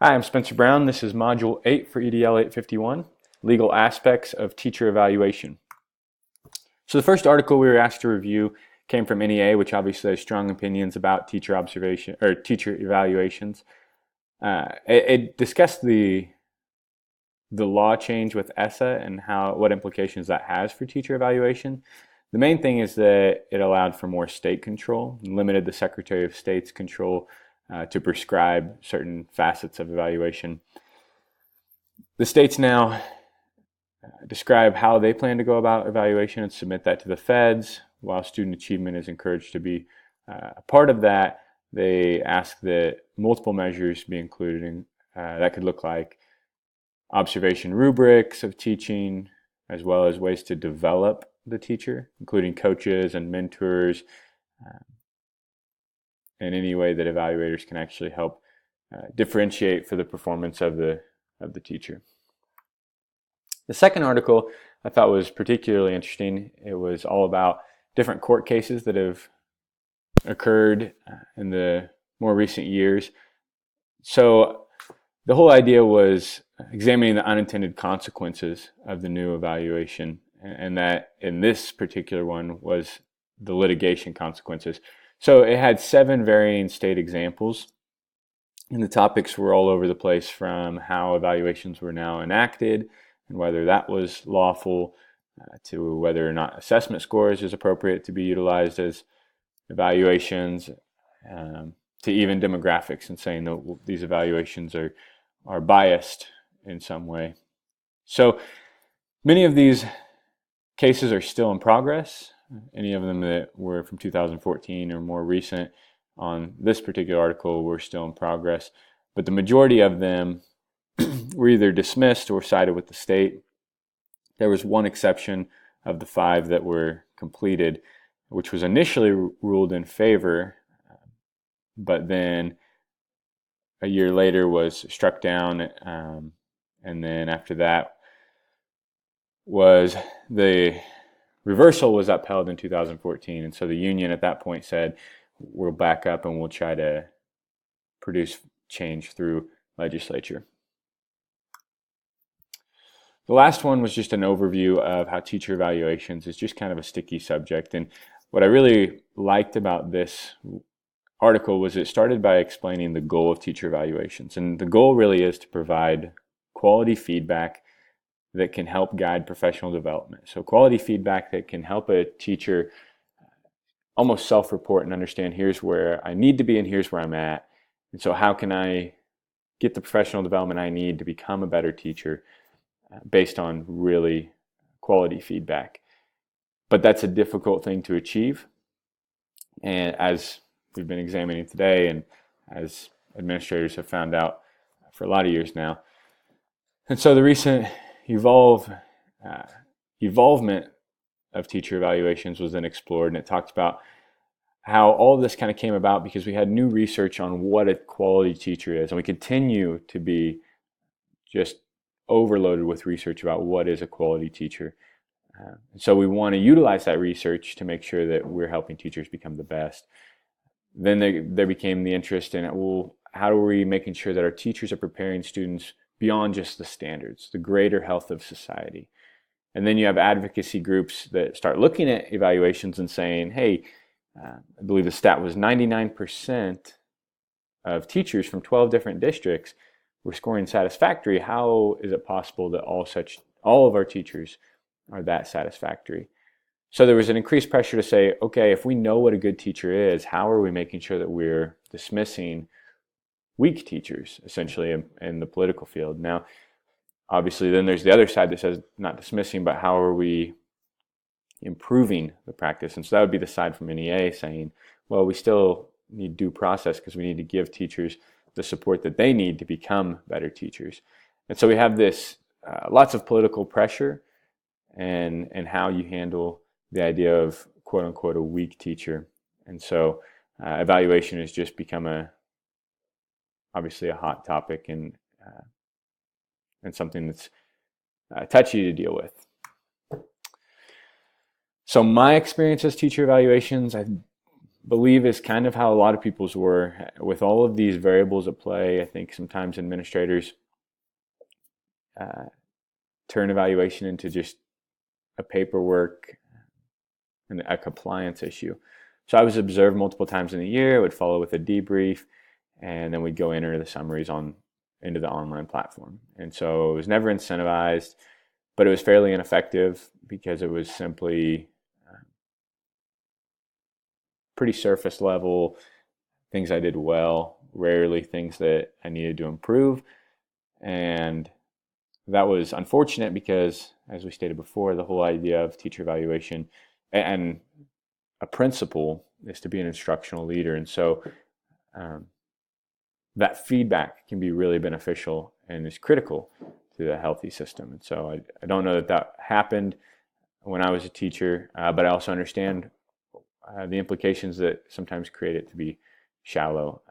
Hi, I'm Spencer Brown. This is Module 8 for EDL 851, Legal Aspects of Teacher Evaluation. So the first article we were asked to review came from NEA, which obviously has strong opinions about teacher observation or teacher evaluations. It discussed the law change with ESSA and what implications that has for teacher evaluation. The main thing is that it allowed for more state control and limited the Secretary of State's control to prescribe certain facets of evaluation. The states now describe how they plan to go about evaluation and submit that to the feds. While student achievement is encouraged to be a part of that, they ask that multiple measures be included. That could look like observation rubrics of teaching, as well as ways to develop the teacher, including coaches and mentors, in any way that evaluators can actually help differentiate for the performance of the teacher. The second article I thought was particularly interesting. It was all about different court cases that have occurred in the more recent years. So the whole idea was examining the unintended consequences of the new evaluation, and that in this particular one was the litigation consequences. So it had 7 varying state examples, and the topics were all over the place, from how evaluations were now enacted and whether that was lawful, to whether or not assessment scores is appropriate to be utilized as evaluations, to even demographics and saying that these evaluations are biased in some way. So many of these cases are still in progress. Any of them that were from 2014 or more recent on this particular article were still in progress, but the majority of them were either dismissed or sided with the state. There was one exception of the 5 that were completed, which was initially ruled in favor, but then a year later was struck down, and then after that was the reversal was upheld in 2014. And so the union at that point said, we'll back up and we'll try to produce change through legislature. The last one was just an overview of how teacher evaluations is just kind of a sticky subject. And what I really liked about this article was it started by explaining the goal of teacher evaluations. And the goal really is to provide quality feedback that can help guide professional development. So quality feedback that can help a teacher almost self-report and understand, here's where I need to be and here's where I'm at. And so how can I get the professional development I need to become a better teacher based on really quality feedback? But that's a difficult thing to achieve. And as we've been examining today, and as administrators have found out for a lot of years now. And so the recent evolvement of teacher evaluations was then explored, and it talked about how all of this kind of came about because we had new research on what a quality teacher is, and we continue to be just overloaded with research about what is a quality teacher. So we want to utilize that research to make sure that we're helping teachers become the best. Then there became the interest in, well, how are we making sure that our teachers are preparing students beyond just the standards, the greater health of society? And then you have advocacy groups that start looking at evaluations and saying, hey, I believe the stat was 99% of teachers from 12 different districts were scoring satisfactory. How is it possible that all of our teachers are that satisfactory? So there was an increased pressure to say, okay, if we know what a good teacher is, how are we making sure that we're dismissing weak teachers, essentially, in the political field? Now, obviously, then there's the other side that says not dismissing, but how are we improving the practice? And so that would be the side from NEA saying, well, we still need due process because we need to give teachers the support that they need to become better teachers. And so we have this lots of political pressure and how you handle the idea of quote unquote a weak teacher. And so evaluation has just become obviously a hot topic and something that's touchy to deal with. So my experience as teacher evaluations, believe is kind of how a lot of people's were. With all of these variables at play, I think sometimes administrators turn evaluation into just a paperwork and a compliance issue. So I was observed multiple times in the year. It would follow with a debrief, and then we'd go enter the summaries into the online platform. And so it was never incentivized, but it was fairly ineffective because it was simply pretty surface level things I did well, rarely things that I needed to improve. And that was unfortunate because, as we stated before, the whole idea of teacher evaluation and a principal is to be an instructional leader. And so that feedback can be really beneficial and is critical to a healthy system. And so I don't know that happened when I was a teacher, but I also understand the implications that sometimes create it to be shallow.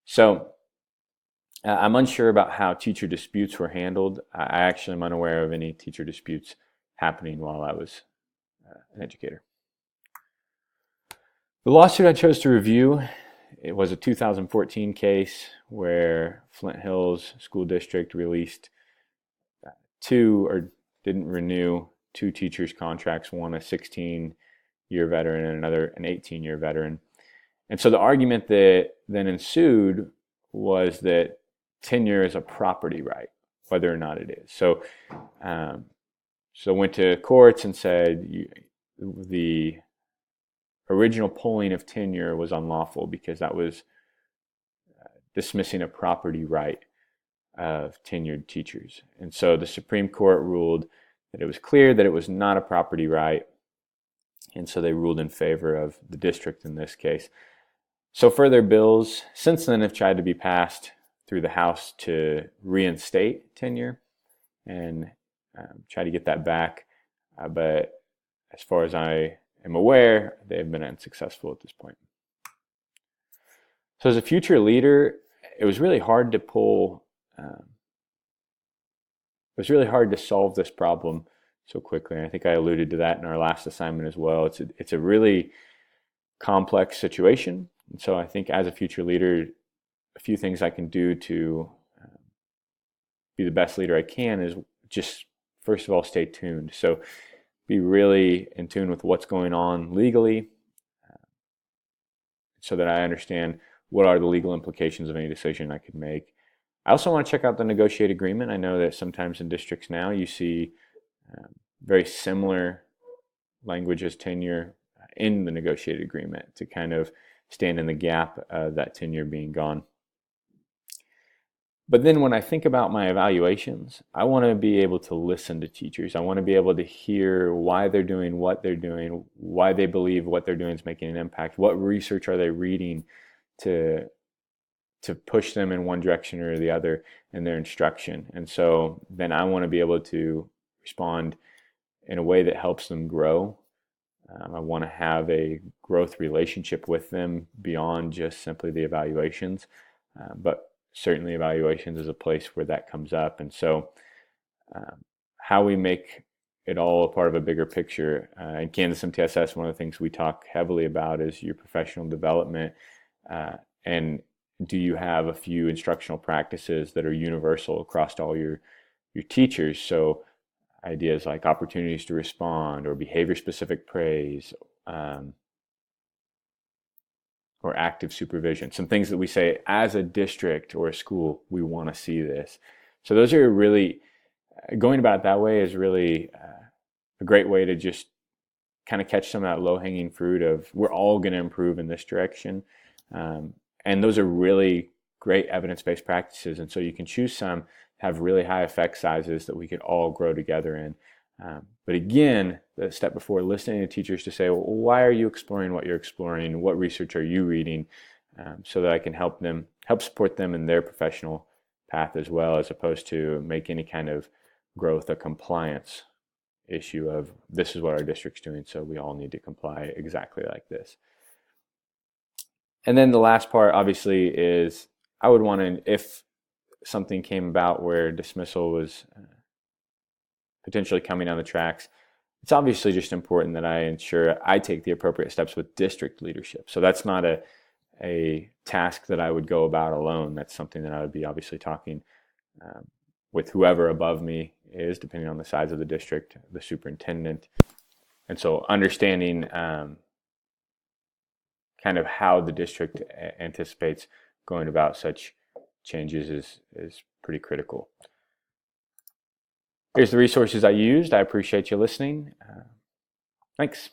So I'm unsure about how teacher disputes were handled. I actually am unaware of any teacher disputes happening while I was an educator. The lawsuit I chose to review, it was a 2014 case where Flint Hills School District released didn't renew two teachers' contracts, one a 16-year veteran and another an 18-year veteran. And so the argument that then ensued was that tenure is a property right, whether or not it is. So went to courts and said the original pulling of tenure was unlawful because that was dismissing a property right of tenured teachers. And so the Supreme Court ruled that it was clear that it was not a property right, and so they ruled in favor of the district in this case. So further bills since then have tried to be passed through the House to reinstate tenure and try to get that back. But as far as I am aware, they have been unsuccessful at this point. So as a future leader, it was really hard to solve this problem so quickly. And I think I alluded to that in our last assignment as well. It's a really complex situation. And so I think as a future leader, a few things I can do to be the best leader I can is just, first of all, stay tuned. So be really in tune with what's going on legally so that I understand what are the legal implications of any decision I could make. I also want to check out the negotiated agreement. I know that sometimes in districts now you see very similar language as tenure in the negotiated agreement to kind of stand in the gap of that tenure being gone. But then when I think about my evaluations, I want to be able to listen to teachers. I want to be able to hear why they're doing what they're doing, why they believe what they're doing is making an impact, what research are they reading to push them in one direction or the other in their instruction. And so then I want to be able to respond in a way that helps them grow. I want to have a growth relationship with them beyond just simply the evaluations, but certainly evaluations is a place where that comes up. And so how we make it all a part of a bigger picture. In Kansas MTSS, one of the things we talk heavily about is your professional development. And do you have a few instructional practices that are universal across all your teachers? So ideas like opportunities to respond or behavior-specific praise or active supervision, some things that we say as a district or a school, we want to see this. So those are really, going about it that way is really a great way to just kind of catch some of that low-hanging fruit of we're all going to improve in this direction. And those are really great evidence-based practices. And so you can choose some, have really high effect sizes that we could all grow together in. But again, the step before, listening to teachers to say, well, why are you exploring what you're exploring? What research are you reading? So that I can help support them in their professional path as well, as opposed to make any kind of growth or compliance issue of this is what our district's doing, so we all need to comply exactly like this. And then the last part, obviously, is I would want to, if something came about where dismissal was potentially coming down the tracks, it's obviously just important that I ensure I take the appropriate steps with district leadership. So that's not a task that I would go about alone. That's something that I would be obviously talking with whoever above me is, depending on the size of the district, the superintendent. And so understanding kind of how the district anticipates going about such changes is pretty critical. Here's the resources I used. I appreciate you listening. Thanks.